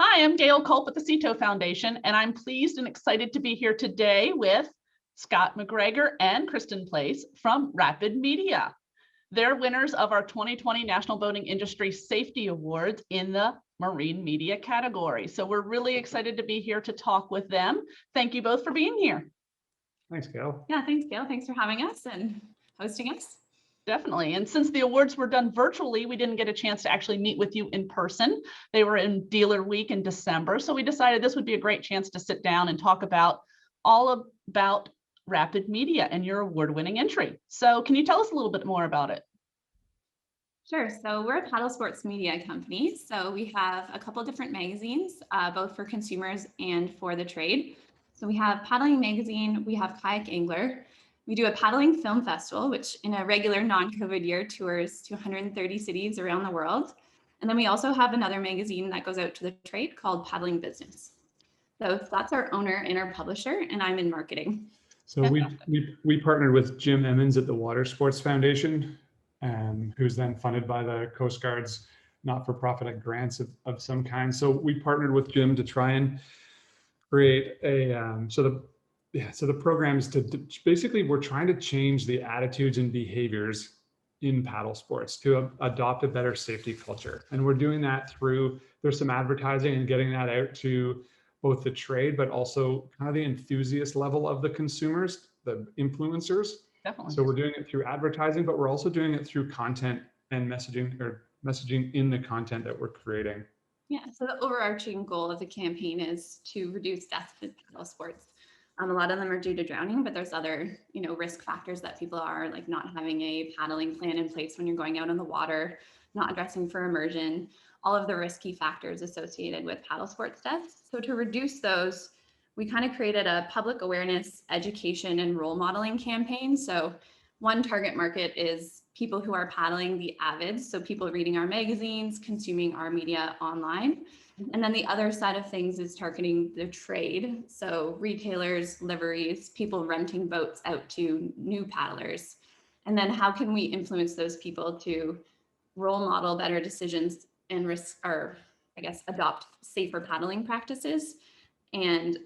Hi, I'm Gail Kulp at the CETO Foundation, and I'm pleased and excited to be here today with Scott MacGregor and Cristin Plaice from Rapid Media. They're winners of our 2020 National Boating Industry Safety Awards in the marine media category. So we're really excited to be here to talk with them. Thank you both for being here. Thanks, Gail. Yeah, thanks, Gail. Thanks for having us and hosting us. Definitely. And since the awards were done virtually, we didn't get a chance to actually meet with you in person. They were in Dealer Week in December. So we decided this would be a great chance to sit down and talk about all about Rapid Media and your award-winning entry. So can you tell us a little bit more about it? Sure. So we're a paddle sports media company. So we have a couple different magazines, both for consumers and for the trade. So we have Paddling Magazine, we have Kayak Angler. We do a paddling film festival, which in a regular non-COVID year tours to 130 cities around the world. And then we also have another magazine that goes out to the trade called Paddling Business. So that's our owner and our publisher, and I'm in marketing. So we partnered with Jim Emmons at the Water Sports Foundation, who's then funded by the Coast Guard's not-for-profit grants of some kind. So we partnered with Jim to try and create a so the program is to basically we're trying to change the attitudes and behaviors in paddle sports to adopt a better safety culture. And we're doing that through, there's some advertising and getting that out to both the trade, but also kind of the enthusiast level of the consumers, the influencers. Definitely. So we're doing it through advertising, but we're also doing it through content and messaging in the content that we're creating. Yeah, so the overarching goal of the campaign is to reduce deaths in paddle sports. A lot of them are due to drowning, but there's other, risk factors that people are like not having a paddling plan in place when you're going out on the water, not dressing for immersion, all of the risky factors associated with paddle sports deaths. So to reduce those, we kind of created a public awareness, education, and role modeling campaign. So one target market is people who are paddling, the avids, so people reading our magazines, consuming our media online. And then the other side of things is targeting the trade. So retailers, liveries, people renting boats out to new paddlers. And then how can we influence those people to role model better decisions and adopt safer paddling practices and,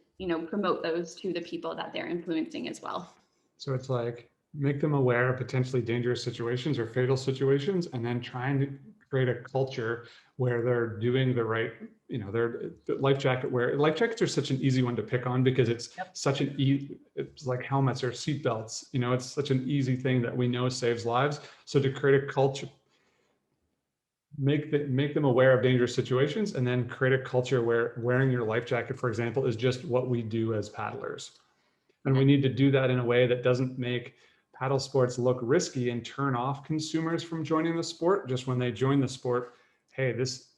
promote those to the people that they're influencing as well. So it's like make them aware of potentially dangerous situations or fatal situations, and then trying to create a culture where they're doing the right, their life jacket wear. Life jackets are such an easy one to pick on because it's such an it's like helmets or seat belts. It's such an easy thing that we know saves lives. So to create a culture, make them aware of dangerous situations, and then create a culture where wearing your life jacket, for example, is just what we do as paddlers. And we need to do that in a way that doesn't make paddle sports look risky and turn off consumers from joining the sport. Just when they join the sport, hey, this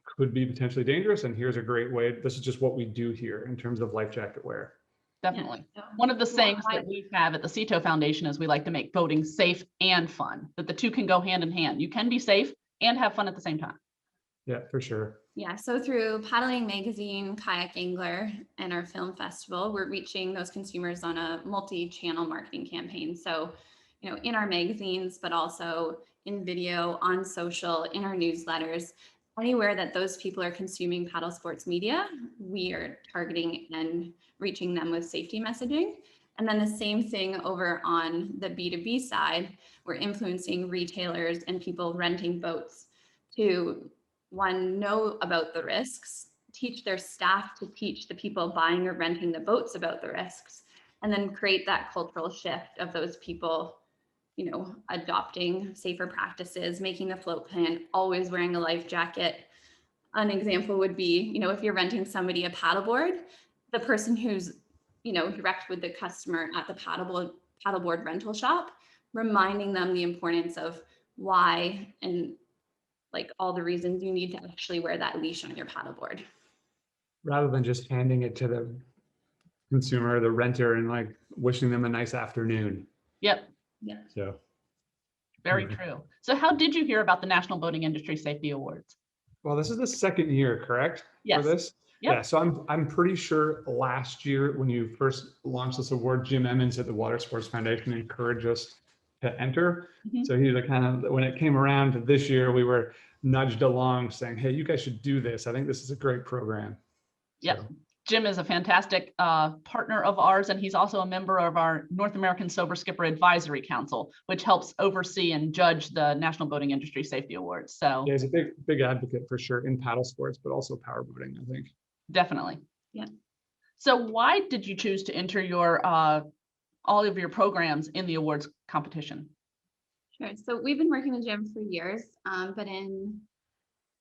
could be potentially dangerous, and here's a great way. This is just what we do here in terms of life jacket wear. Definitely. Yeah. One of the sayings that we have at the CETO Foundation is we like to make boating safe and fun, that the two can go hand in hand. You can be safe and have fun at the same time. Yeah, for sure. Yeah, so through Paddling Magazine, Kayak Angler, and our film festival, we're reaching those consumers on a multi-channel marketing campaign. So, in our magazines, but also in video, on social, in our newsletters, anywhere that those people are consuming paddle sports media, we are targeting and reaching them with safety messaging. And then the same thing over on the B2B side, we're influencing retailers and people renting boats to, one, know about the risks, teach their staff to teach the people buying or renting the boats about the risks, and then create that cultural shift of those people, adopting safer practices, making the float plan, always wearing a life jacket. An example would be, if you're renting somebody a paddleboard, the person who's direct with the customer at the paddleboard rental shop, reminding them the importance of why and like all the reasons you need to actually wear that leash on your paddleboard. Rather than just handing it to the consumer, the renter, and like wishing them a nice afternoon. Yep. Yeah. So. Very true. So how did you hear about the National Boating Industry Safety Awards? Well, this is the second year, correct? Yes. For this? Yep. Yeah, so I'm pretty sure last year when you first launched this award, Jim Emmons at the Water Sports Foundation encouraged us to enter. Mhm. So he was kind of, when it came around to this year, we were nudged along saying, hey, you guys should do this. I think this is a great program. Yep. So, Jim is a fantastic partner of ours, and he's also a member of our North American Sober Skipper Advisory Council, which helps oversee and judge the National Boating Industry Safety Awards. So yeah, he's a big advocate for sure in paddle sports, but also power boating, I think. definitely. Yeah. So why did you choose to enter your all of your programs in the awards competition? Sure. So we've been working with Jim for years, but in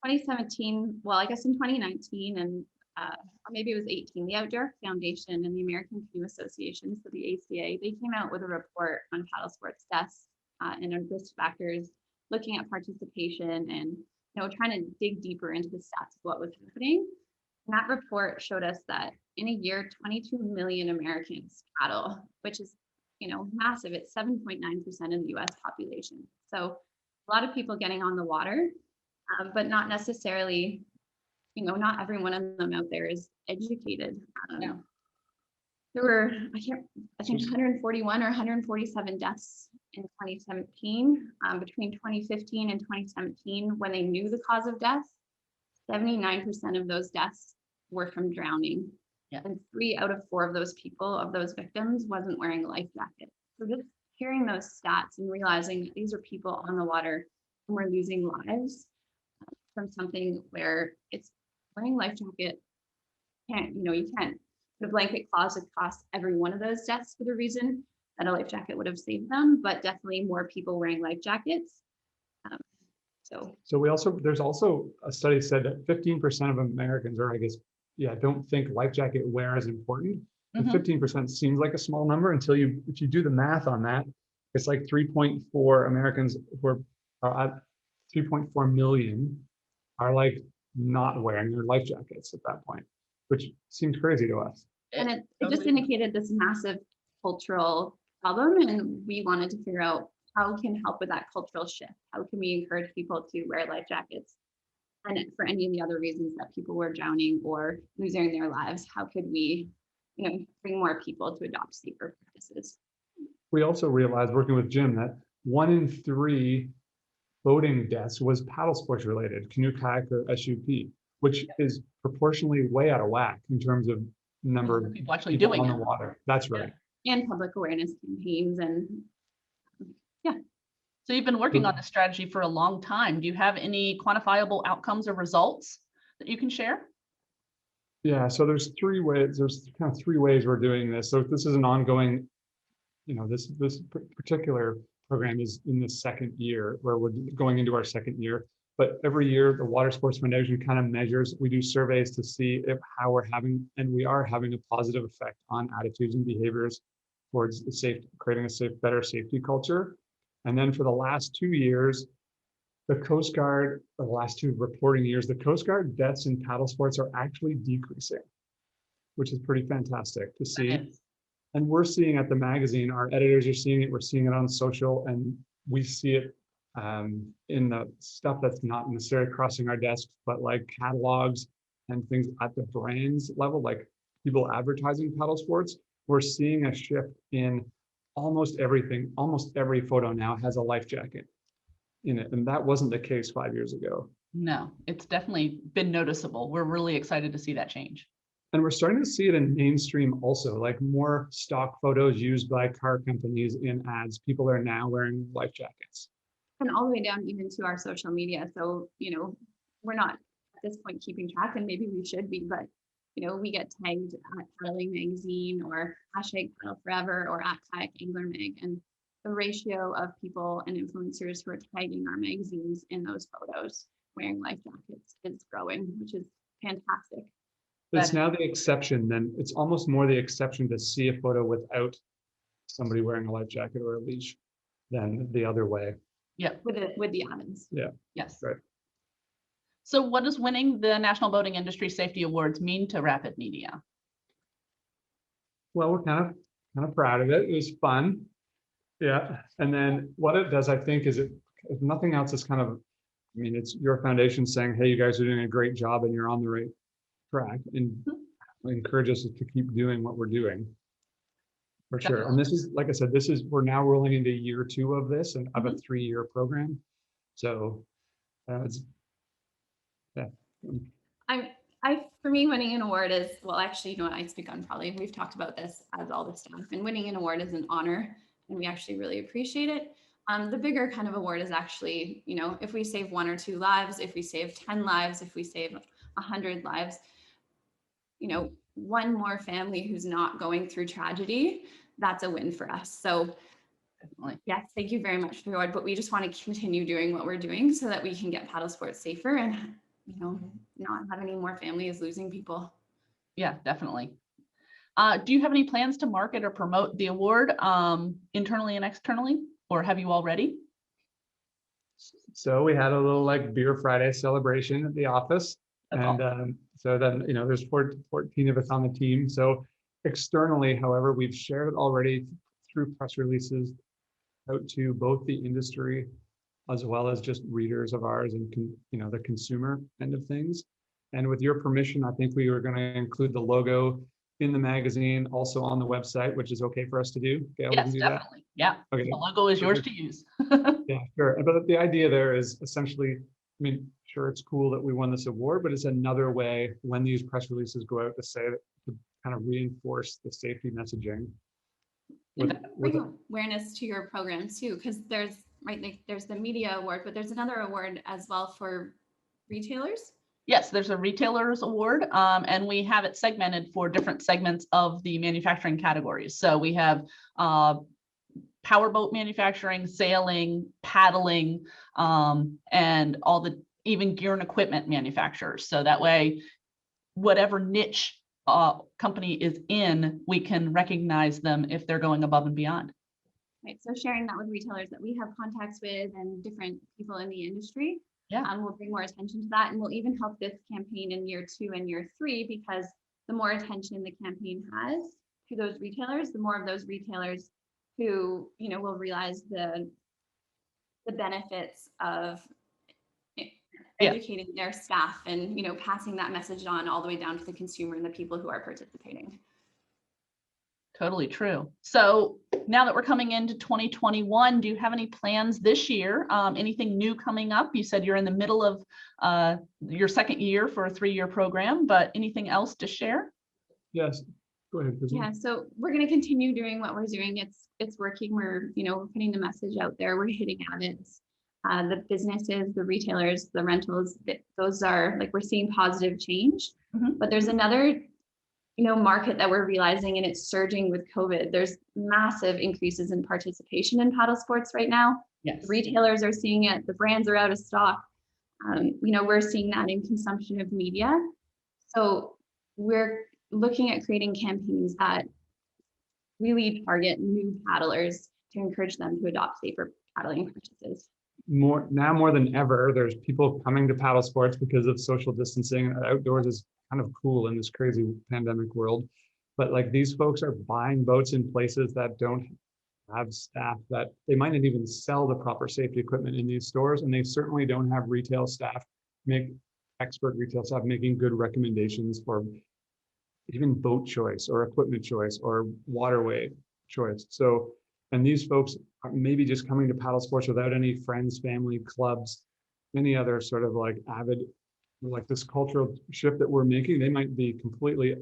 2017, well, I guess in 2019 and or maybe it was 18, the Outdoor Foundation and the American Canoe Association, so the ACA, they came out with a report on paddle sports deaths and on risk factors, looking at participation and trying to dig deeper into the stats of what was happening. And that report showed us that in a year, 22 million Americans paddle, which is massive. It's 7.9% of the US population. So a lot of people getting on the water, but not necessarily, not every one of them out there is educated. Yeah. There were, I think 141 or 147 deaths in 2017. Between 2015 and 2017, when they knew the cause of death, 79% of those deaths were from drowning. Yeah. And 3 out of 4 of those people, of those victims, wasn't wearing a life jacket. So just hearing those stats and realizing that these are people on the water and we're losing lives from something where it's wearing a life jacket you can't the blanket clause across every one of those deaths for the reason that a life jacket would have saved them, but definitely more people wearing life jackets. So there's also a study said that 15% of Americans, or I guess, don't think life jacket wear is important. And 15% seems like a small number until if you do the math on that, it's like 3.4 Americans who are at 3.4 million are like not wearing their life jackets at that point, which seems crazy to us. And it just indicated this massive cultural problem, and we wanted to figure out how we can help with that cultural shift. How can we encourage people to wear life jackets? And for any of the other reasons that people were drowning or losing their lives, how could we, bring more people to adopt safer practices? We also realized working with Jim that 1 in 3 boating deaths was paddle sports related, canoe, kayak, or SUP, which is proportionally way out of whack in terms of number of people actually people doing on it. the water. That's right. And public awareness campaigns and So you've been working on this strategy for a long time. Do you have any quantifiable outcomes or results that you can share? Yeah, so there's 3 ways. There's kind of 3 ways we're doing this. So this is an ongoing, this particular program is in the 2nd year, where we're going into our 2nd year. But every year, the Water Sports Foundation kind of measures. We do surveys to see how we're having, and we are having a positive effect on attitudes and behaviors towards creating a better safety culture. And then for the last 2 years, the Coast Guard, or the last 2 reporting years, the Coast Guard deaths in paddle sports are actually decreasing, which is pretty fantastic to see. And we're seeing at the magazine, our editors are seeing it, we're seeing it on social, and we see it in the stuff that's not necessarily crossing our desks, but like catalogs and things at the brands level, like people advertising paddle sports. We're seeing a shift in almost everything. Almost every photo now has a life jacket in it, and that wasn't the case 5 years ago. No, it's definitely been noticeable. We're really excited to see that change. And we're starting to see it in mainstream also, like more stock photos used by car companies in ads. People are now wearing life jackets. And all the way down even to our social media. So, we're not at this point keeping track, and maybe we should be, but we get tagged at Paddling Magazine or #PaddleForever or at Kayak Angler Mag, and the ratio of people and influencers who are tagging our magazines in those photos wearing life jackets is growing, which is fantastic. It's now the exception, then it's almost more the exception to see a photo without somebody wearing a life jacket or a leash than the other way. Yeah. With the Adams. Yeah. Yes. Right. So what does winning the National Boating Industry Safety Awards mean to Rapid Media? Well, we're kind of proud of it. It was fun. Yeah. And then what it does, I think, is if nothing else, is kind of, it's your foundation saying, hey, you guys are doing a great job and you're on the right track, and encourage us to keep doing what we're doing. For sure. And this is, like I said, we're now rolling into year 2 of this and of a 3-year program. So it's, yeah. For me, winning an award is, well, actually, you know what, I speak on probably, we've talked about this as all the staff, and winning an award is an honor, and we actually really appreciate it. The bigger kind of award is actually, you know, if we save 1 or 2 lives, if we save 10 lives, if we save 100 lives, you know, one more family who's not going through tragedy, that's a win for us. So Definitely. yes, thank you very much for the award, but we just want to continue doing what we're doing so that we can get paddle sports safer and, you know, not have any more families losing people. Yeah, definitely. Do you have any plans to market or promote the award internally and externally, or have you already? So we had a little like Beer Friday celebration at the office. That's And so then, you know, there's 14 of us on the team. So externally, however, we've shared it already through press releases out to both the industry as well as just readers of ours and, you know, the consumer end of things. And with your permission, I think we were going to include the logo in the magazine, also on the website, which is okay for us to do. Gail, we Yes, can do definitely. Yeah. that? Okay. The logo is yours to use. Yeah, sure. But the idea there is essentially, I mean, sure, it's cool that we won this award, but it's another way when these press releases go out to say that, to kind of reinforce the safety messaging. Bring awareness to your program too, because there's there's the media award, but there's another award as well for retailers. Yes, there's a retailers award, and we have it segmented for different segments of the manufacturing categories. So we have powerboat manufacturing, sailing, paddling, and all the even gear and equipment manufacturers. So that way, whatever niche company is in, we can recognize them if they're going above and beyond. Right. So sharing that with retailers that we have contacts with and different people in the industry. Yeah. We'll bring more attention to that, and we'll even help this campaign in year 2 and year 3, because the more attention the campaign has to those retailers, the more of those retailers who, you know, will realize the benefits of educating their staff and, you know, passing that message on all the way down to the consumer and the people who are participating. Totally true. So now that we're coming into 2021, do you have any plans this year? Anything new coming up? You said you're in the middle of your 2nd year for a 3-year program, but anything else to share? Yes, go ahead. Cristin. Yeah, so we're going to continue doing what we're doing. It's working. We're, you know, we're putting the message out there. We're hitting at it. The businesses, the retailers, the rentals, those are like, we're seeing positive change. But there's another, you know, market that we're realizing, and it's surging with COVID. There's massive increases in participation in paddle sports right now. Yes. The retailers are seeing it. The brands are out of stock. You know, we're seeing that in consumption of media. So we're looking at creating campaigns that really target new paddlers to encourage them to adopt safer paddling practices. More than ever, there's people coming to paddle sports because of social distancing. Outdoors is kind of cool in this crazy pandemic world, but like these folks are buying boats in places that don't have staff, that they might not even sell the proper safety equipment in these stores, and they certainly don't have retail staff, expert retail staff making good recommendations for even boat choice or equipment choice or waterway choice. So, and these folks are maybe just coming to paddle sports without any friends, family, clubs, any other sort of like avid, like this cultural shift that we're making. They might be completely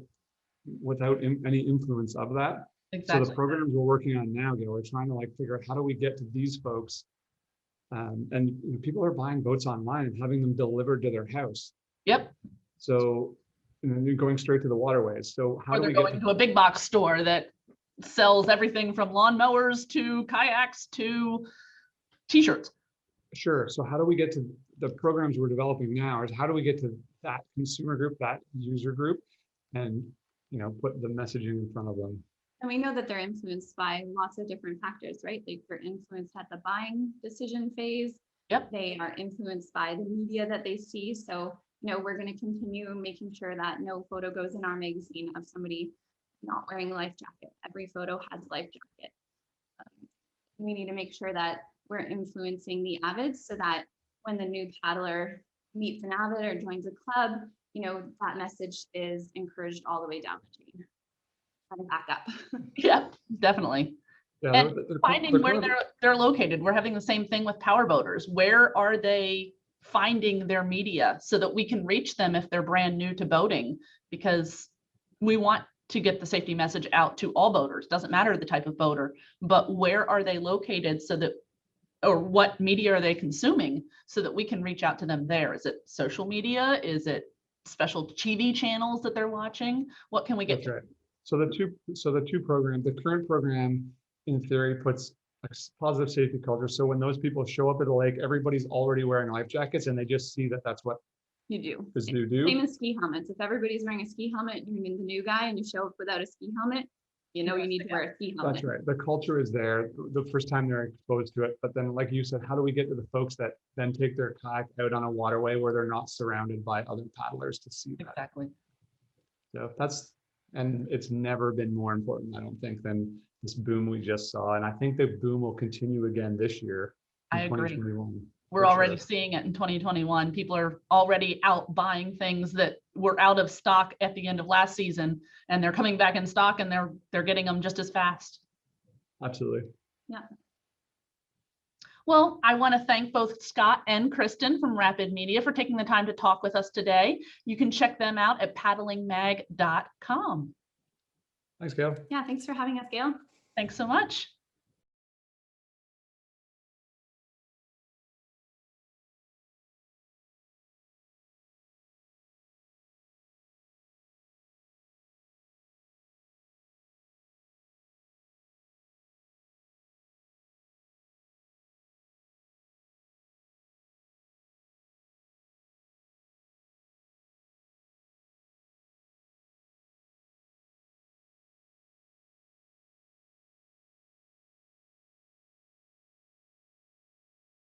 without any influence of that. Exactly. So the programs we're working on now, Gail, we're trying to like figure out how do we get to these folks. And you know, people are buying boats online and having them delivered to their house. Yep. So, and then you're going straight to the waterways. So how Or do they're we going get to a big box store that sells everything from lawnmowers to kayaks to t-shirts. Sure. So how do we get to the programs we're developing now? Is how do we get to that consumer group, that user group, and you know, put the messaging in front of them? And we know that they're influenced by lots of different factors, right? Like they're influenced at the buying decision phase. Yep. They are influenced by the media that they see. So, you know, we're going to continue making sure that no photo goes in our magazine of somebody not wearing a life jacket. Every photo has a life jacket. We need to make sure that we're influencing the avids so that when the new paddler meets an avid or joins a club, you know, that message is encouraged all the way down the chain. kind of back up. Yeah, definitely. Yeah, And they're finding where kind of- they're located. We're having the same thing with power boaters. Where are they finding their media so that we can reach them if they're brand new to boating? Because we want to get the safety message out to all boaters. Doesn't matter the type of boater, but where are they located so that, or what media are they consuming so that we can reach out to them there? Is it social media? Is it special TV channels that they're watching? What can we get? That's right. So the two programs, the current program in theory puts a positive safety culture. So when those people show up at the lake, everybody's already wearing life jackets and they just see that that's what You do. is new do. Same as ski helmets. If everybody's wearing a ski helmet, you're the new guy and you show up without a ski helmet, you know you need to wear a ski helmet. That's right. The culture is there the first time they're exposed to it. But then, like you said, how do we get to the folks that then take their kayak out on a waterway where they're not surrounded by other paddlers to see that? Exactly. So and it's never been more important, I don't think, than this boom we just saw. And I think the boom will continue again this year in I agree. 2021. We're for already sure. seeing it in 2021. People are already out buying things that were out of stock at the end of last season, and they're coming back in stock and they're getting them just as fast. Absolutely. Yeah. Well, I want to thank both Scott and Cristin from Rapid Media for taking the time to talk with us today. You can check them out at paddlingmag.com. Thanks, Gail. Yeah, thanks for having us, Gail. Thanks so much.